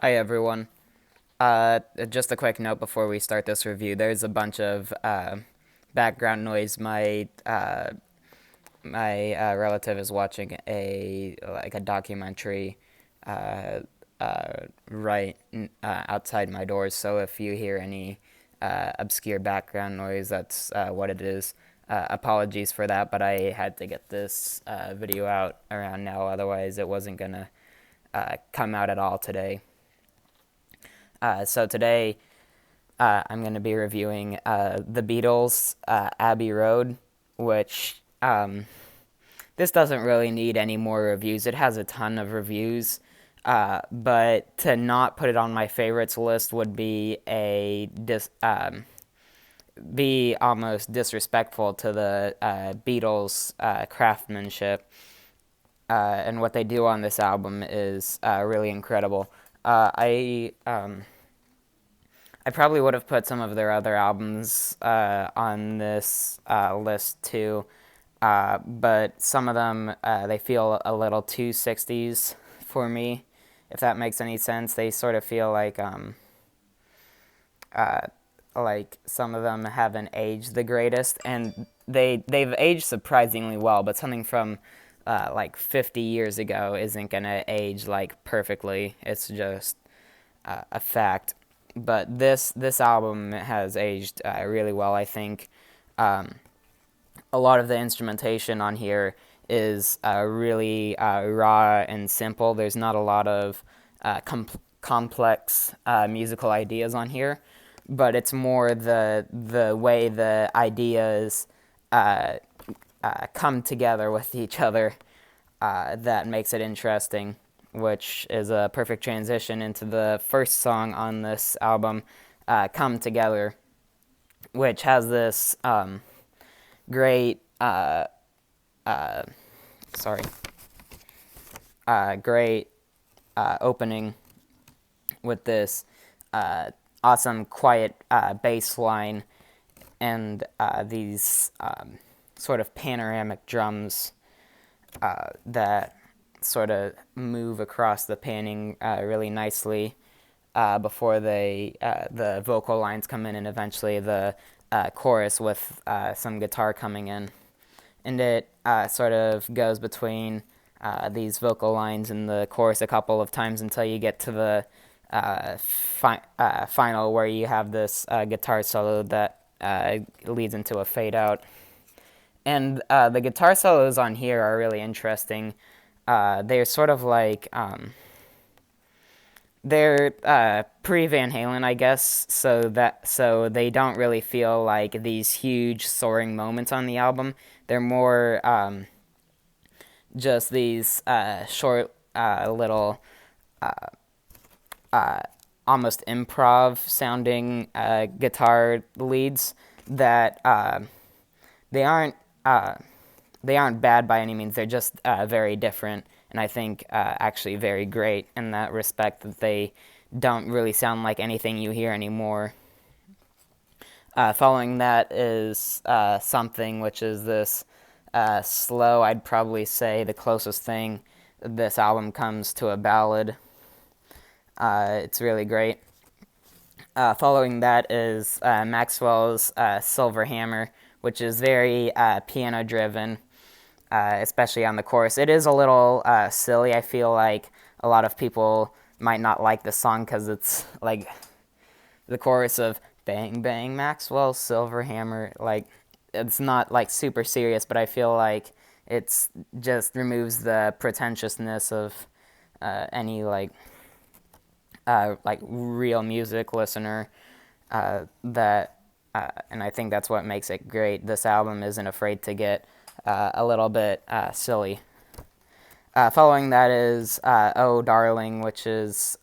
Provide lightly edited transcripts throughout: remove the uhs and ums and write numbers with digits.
Hi everyone. Just a quick note before we start this review. There's a bunch of background noise. My relative is watching a documentary uh, right outside my doors. So if you hear any obscure background noise, that's what it is. Apologies for that, but I had to get this video out around now. Otherwise, it wasn't gonna come out at all today. So today I'm going to be reviewing the Beatles' Abbey Road, which this doesn't really need any more reviews. It has a ton of reviews, but to not put it on my favorites list would be almost disrespectful to the Beatles' craftsmanship. And what they do on this album is really incredible. I probably would have put some of their other albums on this list too, but some of them they feel a little too 60s for me, if that makes any sense. They sort of feel like some of them haven't aged the greatest, and they've aged surprisingly well. But something from like 50 years ago isn't gonna age like perfectly. It's just a fact. But this album has aged really well. I think a lot of the instrumentation on here is really raw and simple. There's not a lot of complex musical ideas on here, but it's more the way the ideas come together with each other that makes it interesting, which is a perfect transition into the first song on this album, Come Together, which has this great, sorry, great opening with this awesome, quiet bass line and these sort of panoramic drums that sort of move across the panning really nicely before the vocal lines come in, and eventually the chorus with some guitar coming in. And it sort of goes between these vocal lines and the chorus a couple of times until you get to the final, where you have this guitar solo that leads into a fade out. And the guitar solos on here are really interesting. They're sort of like they're pre-Van Halen, I guess, so they don't really feel like these huge soaring moments on the album. They're more just these short little almost improv sounding guitar leads that they aren't they aren't bad by any means. They're just very different, and I think actually very great in that respect, that they don't really sound like anything you hear anymore. Following that is Something, which is this slow, I'd probably say the closest thing this album comes to a ballad. It's really great. Following that is Maxwell's Silver Hammer, which is very piano driven, especially on the chorus. It is a little silly. I feel like a lot of people might not like the song because it's like the chorus of bang bang Maxwell's Silver Hammer. Like, it's not like super serious, but I feel like it's just removes the pretentiousness of any like real music listener that and I think that's what makes it great. This album isn't afraid to get a little bit silly. Following that is "Oh Darling," which is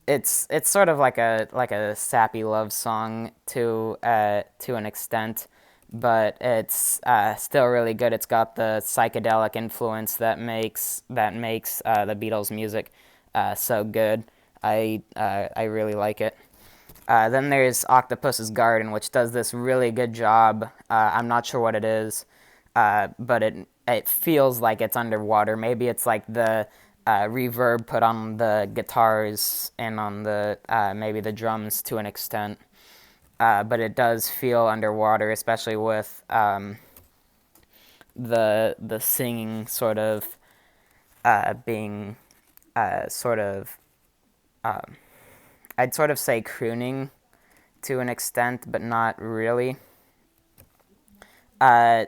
it's sort of like a sappy love song to an extent, but it's still really good. It's got the psychedelic influence that makes the Beatles' music so good. I really like it. Then there's Octopus's Garden, which does this really good job. I'm not sure what it is, but it feels like it's underwater. Maybe it's like the reverb put on the guitars and on the maybe the drums to an extent, but it does feel underwater, especially with the singing sort of being sort of I'd sort of say crooning to an extent, but not really. Uh,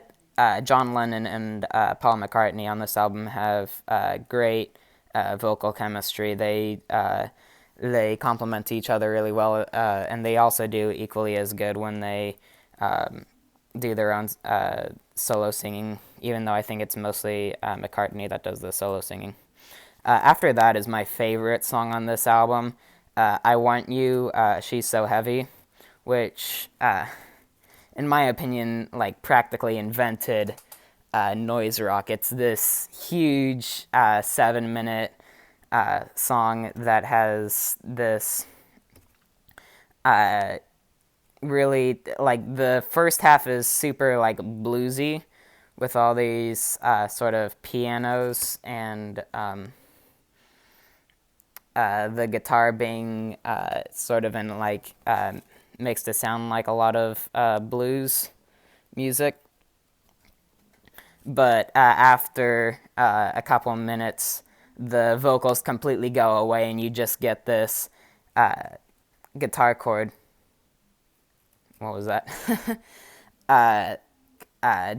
John Lennon and Paul McCartney on this album have great vocal chemistry. They complement each other really well, and they also do equally as good when they do their own solo singing. Even though I think it's mostly McCartney that does the solo singing. After that is my favorite song on this album, "I Want You." She's so heavy, which in my opinion, like practically invented noise rock. It's this huge 7-minute song that has this really like the first half is super like bluesy with all these sort of pianos and the guitar being sort of in like makes it sound like a lot of blues music. But after a couple of minutes, the vocals completely go away, and you just get this guitar chord. What was that?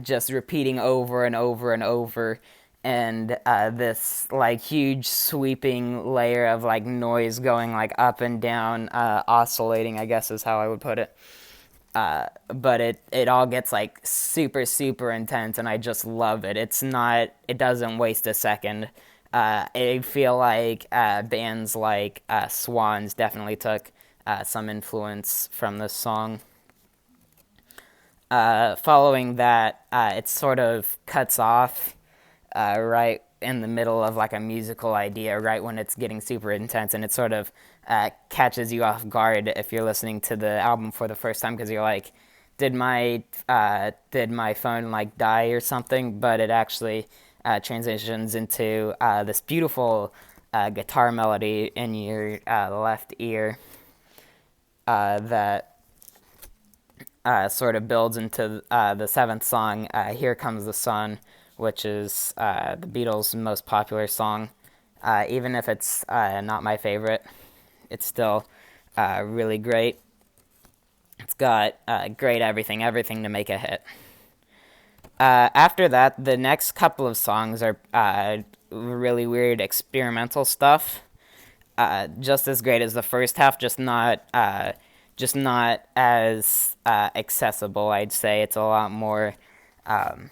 Just repeating over and over and over, and this like huge sweeping layer of like noise going like up and down, oscillating, I guess is how I would put it. But it all gets like super super intense, and I just love it. It doesn't waste a second. I feel like bands like Swans definitely took some influence from this song. Following that, it sort of cuts off right in the middle of like a musical idea, right when it's getting super intense, and it sort of catches you off guard if you're listening to the album for the first time, because you're like, did my phone like die or something? But it actually transitions into this beautiful guitar melody in your left ear that sort of builds into the seventh song, "Here Comes the Sun," which is the Beatles' most popular song. Even if it's not my favorite, it's still really great. It's got great everything to make a hit. After that, the next couple of songs are really weird experimental stuff. Just as great as the first half, just not as accessible. I'd say it's a lot more, like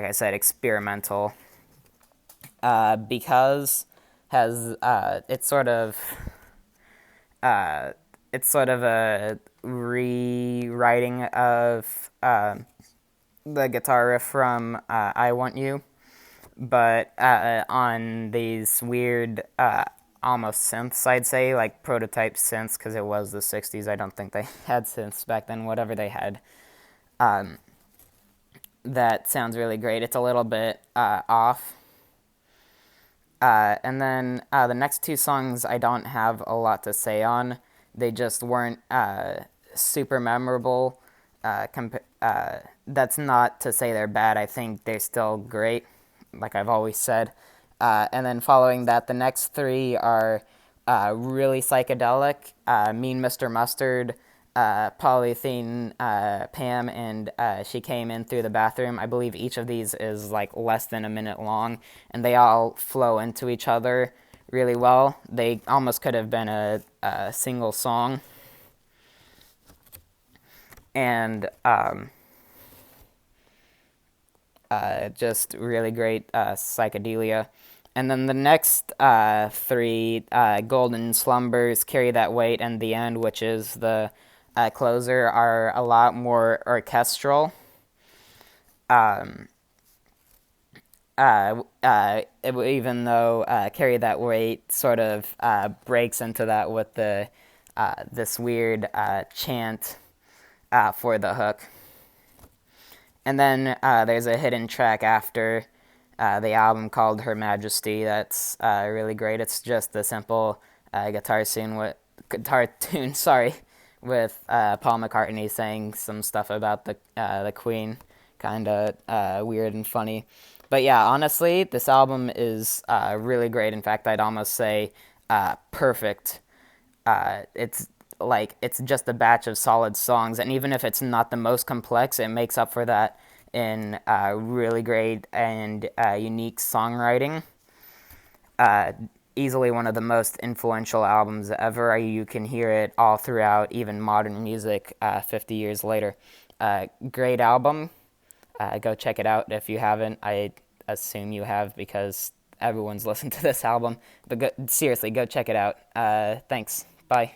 I said, experimental. Because has it's sort of a rewriting of the guitar riff from "I Want You," but on these weird almost synths, I'd say, like prototype synths, because it was the 60s. I don't think they had synths back then. Whatever they had, that sounds really great. It's a little bit off. And then the next two songs I don't have a lot to say on. They just weren't super memorable. That's not to say they're bad. I think they're still great, like I've always said. And then following that, the next three are really psychedelic. Mean Mr. Mustard, Polythene Pam, and She Came In Through the Bathroom. I believe each of these is like less than a minute long, and they all flow into each other really well. They almost could have been a single song. And just really great psychedelia. And then the next three, Golden Slumbers, Carry That Weight, and The End, which is the closer, are a lot more orchestral. Even though Carry That Weight sort of breaks into that with this weird chant for the hook. And then there's a hidden track after the album called Her Majesty. That's really great. It's just a simple guitar tune. Sorry, with Paul McCartney saying some stuff about the Queen, kind of weird and funny. But yeah, honestly, this album is really great. In fact, I'd almost say perfect. It's just a batch of solid songs, and even if it's not the most complex, it makes up for that in really great and unique songwriting. Uh, Easily one of the most influential albums ever. You can hear it all throughout, even modern music 50 years later. Great album. Go check it out if you haven't. I assume you have because everyone's listened to this album. But seriously, go check it out. Thanks. Bye.